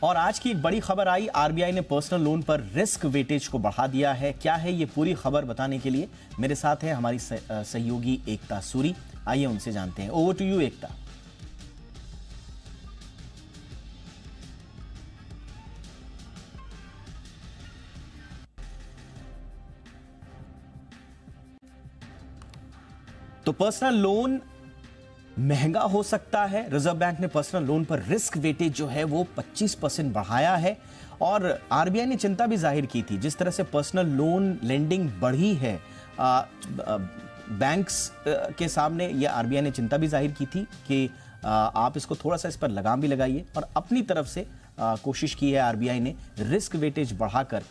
और आज की एक बड़ी खबर आई, आरबीआई ने पर्सनल लोन पर रिस्क वेटेज को बढ़ा दिया है। क्या है ये पूरी खबर बताने के लिए मेरे साथ है हमारी सहयोगी एकता सूरी। आइए उनसे जानते हैं। ओवर टू यू एकता। तो पर्सनल लोन महंगा हो सकता है। रिजर्व बैंक ने पर्सनल लोन पर रिस्क वेटेज जो है वो 25% बढ़ाया है और आरबीआई ने चिंता भी जाहिर की थी। जिस तरह से पर्सनल लोन लेंडिंग बढ़ी है बैंक्स के सामने, ये आरबीआई ने चिंता भी जाहिर की थी कि आप इसको थोड़ा सा इस पर लगाम भी लगाइए, और अपनी तरफ से कोशिश की है आरबीआई ने रिस्क वेटेज बढ़ाकर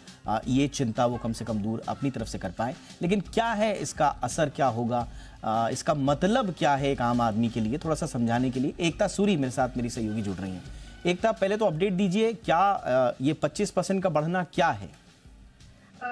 ये चिंता वो कम से कम दूर अपनी तरफ से कर पाए। लेकिन क्या है इसका असर, क्या होगा, इसका मतलब क्या है एक आम आदमी के लिए, थोड़ा सा समझाने के लिए एकता सूरी मेरे साथ मेरी सहयोगी जुड़ रही हैं। एकता, पहले तो अपडेट दीजिए, क्या ये 25% का बढ़ना क्या है?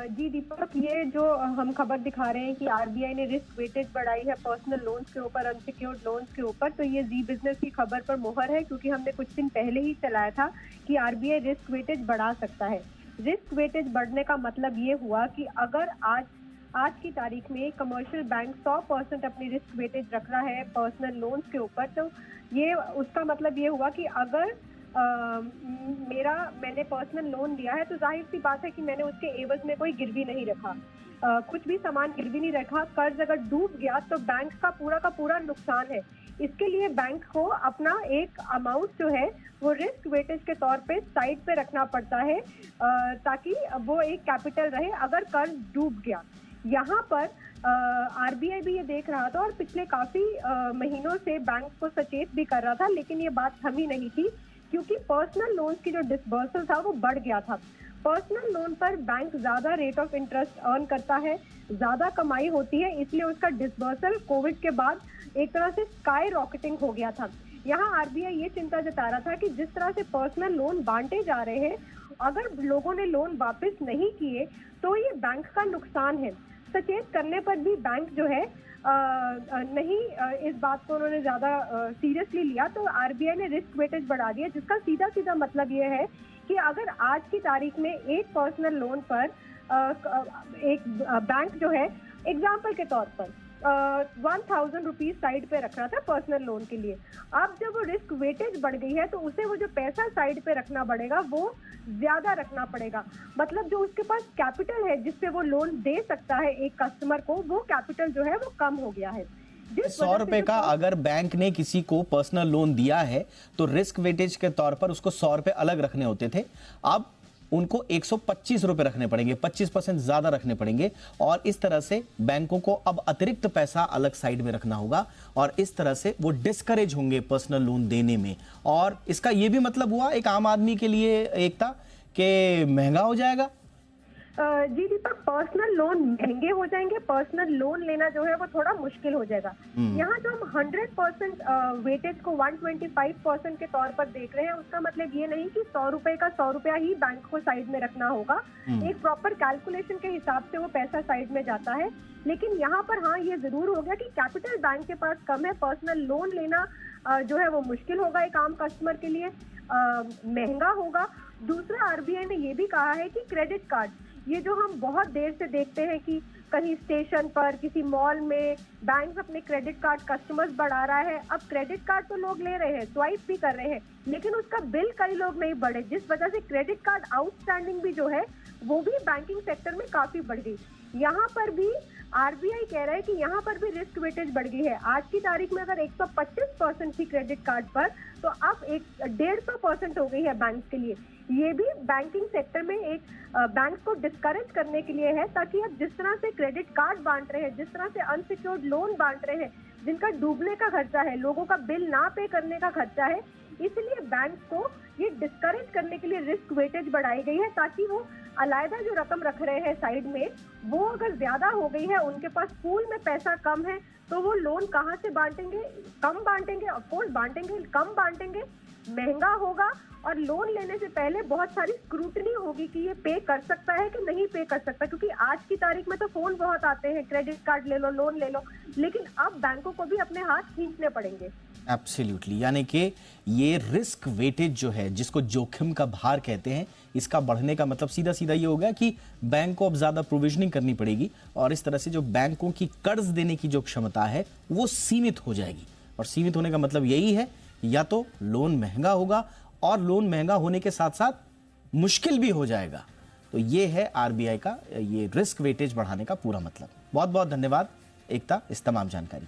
जी दीपक, ये जो हम खबर दिखा रहे हैं कि आरबीआई ने रिस्क वेटेज बढ़ाई है पर्सनल लोन्स के ऊपर, अनसिक्योर्ड लोन्स के ऊपर, तो ये जी बिजनेस की खबर पर मुहर है, क्योंकि हमने कुछ दिन पहले ही चलाया था कि आरबीआई रिस्क वेटेज बढ़ा सकता है। रिस्क वेटेज बढ़ने का मतलब ये हुआ कि अगर आज की तारीख में कमर्शियल बैंक 100% अपनी रिस्क वेटेज रख रहा है पर्सनल लोन्स के ऊपर, तो ये उसका मतलब ये हुआ कि अगर मैंने पर्सनल लोन लिया है तो जाहिर सी बात है कि मैंने उसके एवज में कोई गिरवी नहीं रखा, कुछ भी सामान गिरवी नहीं रखा। कर्ज अगर डूब गया तो बैंक का पूरा नुकसान है। इसके लिए बैंक को अपना एक अमाउंट जो है वो रिस्क वेटेज के तौर पे साइड पे रखना पड़ता है, ताकि वो एक कैपिटल रहे अगर कर्ज डूब गया। यहाँ पर आरबीआई भी ये देख रहा था और पिछले काफी महीनों से बैंक को सचेत भी कर रहा था, लेकिन ये बात थमी नहीं थी, क्योंकि पर्सनल लोन्स की जो डिसबर्सल था वो बढ़ गया था। पर्सनल लोन पर बैंक ज्यादा रेट ऑफ इंटरेस्ट अर्न करता है, ज्यादा कमाई होती है, इसलिए उसका डिसबर्सल कोविड के बाद एक तरह से स्काई रॉकेटिंग हो गया था। यहाँ आरबीआई ये चिंता जता रहा था कि जिस तरह से पर्सनल लोन बांटे जा रहे हैं, अगर लोगों ने लोन वापस नहीं किए तो ये बैंक का नुकसान है। सचेत करने पर भी बैंक जो है नहीं, इस बात को उन्होंने ज्यादा सीरियसली लिया, तो आरबीआई ने रिस्क वेटेज बढ़ा दिया, जिसका सीधा सीधा मतलब ये है कि अगर आज की तारीख में एक पर्सनल लोन पर एक बैंक जो है एग्जाम्पल के तौर पर 1000 रुपीज साइड पे रख रहा था पर्सनल लोन के लिए, अब जब वो रिस्क वेटेज बढ़ गई है तो उसे वो जो पैसा साइड पे रखना पड़ेगा वो ज्यादा रखना पड़ेगा। मतलब जो उसके पास कैपिटल है जिससे वो लोन दे सकता है एक कस्टमर को, वो कैपिटल जो है वो कम हो गया है। 100 रुपए का अगर बैंक ने किसी को पर्सनल लोन दिया है तो रिस्क वेटेज के तौर पर उसको 100 रुपए अलग रखने होते थे, अब उनको 125 रुपए रखने पड़ेंगे, 25% ज्यादा रखने पड़ेंगे, और इस तरह से बैंकों को अब अतिरिक्त पैसा अलग साइड में रखना होगा, और इस तरह से वो डिस्करेज होंगे पर्सनल लोन देने में। और इसका ये भी मतलब हुआ एक आम आदमी के लिए एकता कि महंगा हो जाएगा। जी दीपक, पर्सनल लोन महंगे हो जाएंगे, पर्सनल लोन लेना जो है वो थोड़ा मुश्किल हो जाएगा। यहाँ जो हम 100% वेटेज को 125% के तौर पर देख रहे हैं, उसका मतलब ये नहीं कि 100 रुपए का 100 रुपया ही बैंक को साइड में रखना होगा। एक प्रॉपर कैलकुलेशन के हिसाब से वो पैसा साइड में जाता है। लेकिन यहाँ पर हाँ, ये जरूर हो गया कि कैपिटल बैंक के पास कम है, पर्सनल लोन लेना जो है वो मुश्किल होगा एक आम कस्टमर के लिए, महंगा होगा। दूसरा, आरबीआई ने ये भी कहा है कि क्रेडिट कार्ड, ये जो हम बहुत देर से देखते हैं कि कहीं स्टेशन पर, किसी मॉल में बैंक अपने क्रेडिट कार्ड कस्टमर्स बढ़ा रहा है। अब क्रेडिट कार्ड तो लोग ले रहे हैं, स्वाइप भी कर रहे हैं, लेकिन उसका बिल कई लोग नहीं बढ़े, जिस वजह से क्रेडिट कार्ड आउटस्टैंडिंग भी जो है वो भी बैंकिंग सेक्टर में काफी बढ़ गई। यहाँ पर भी आरबीआई कह रहा है कि यहाँ पर भी रिस्क वेटेज बढ़ गई है। आज की तारीख में अगर 125% थी क्रेडिट कार्ड पर, तो अब 150% हो गई है बैंक के लिए। ये भी बैंकिंग सेक्टर में एक बैंक को डिस्करेज करने के लिए है, ताकि अब जिस तरह से क्रेडिट कार्ड बांट रहे हैं, जिस तरह से अनसिक्योर्ड लोन बांट रहे हैं, जिनका डूबने का खर्चा है, लोगों का बिल ना पे करने का खर्चा है, इसलिए बैंक को ये डिस्करेज करने के लिए रिस्क वेटेज बढ़ाई गई है, ताकि वो अलग जो रकम रख रहे हैं साइड में, वो अगर ज्यादा हो गई है, उनके पास पूल में पैसा कम है, तो वो लोन कहाँ से बांटेंगे? कम बांटेंगे, ऑफकोर्स बांटेंगे, कम बांटेंगे, महंगा होगा, और लोन लेने से पहले बहुत सारी स्क्रूटनी होगी कि ये पे कर सकता है कि नहीं पे कर सकता, क्योंकि आज की तारीख में तो फोन बहुत आते हैं, क्रेडिट कार्ड ले लो, लोन ले लो, लेकिन अब बैंकों को भी अपने हाथ खींचने पड़ेंगे। एब्सोल्युटली, यानी कि ये रिस्क वेटेज जो है, जिसको जोखिम का भार कहते हैं, इसका बढ़ने का मतलब सीधा सीधा ये हो गया कि बैंक को अब ज्यादा प्रोविजनिंग करनी पड़ेगी और इस तरह से जो बैंकों की कर्ज देने की जो क्षमता है वो सीमित हो जाएगी। और सीमित होने का मतलब यही है, या तो लोन महंगा होगा और लोन महंगा होने के साथ साथ मुश्किल भी हो जाएगा। तो ये है आरबीआई का ये रिस्क वेटेज बढ़ाने का पूरा मतलब। बहुत बहुत धन्यवाद एकता इस तमाम जानकारी।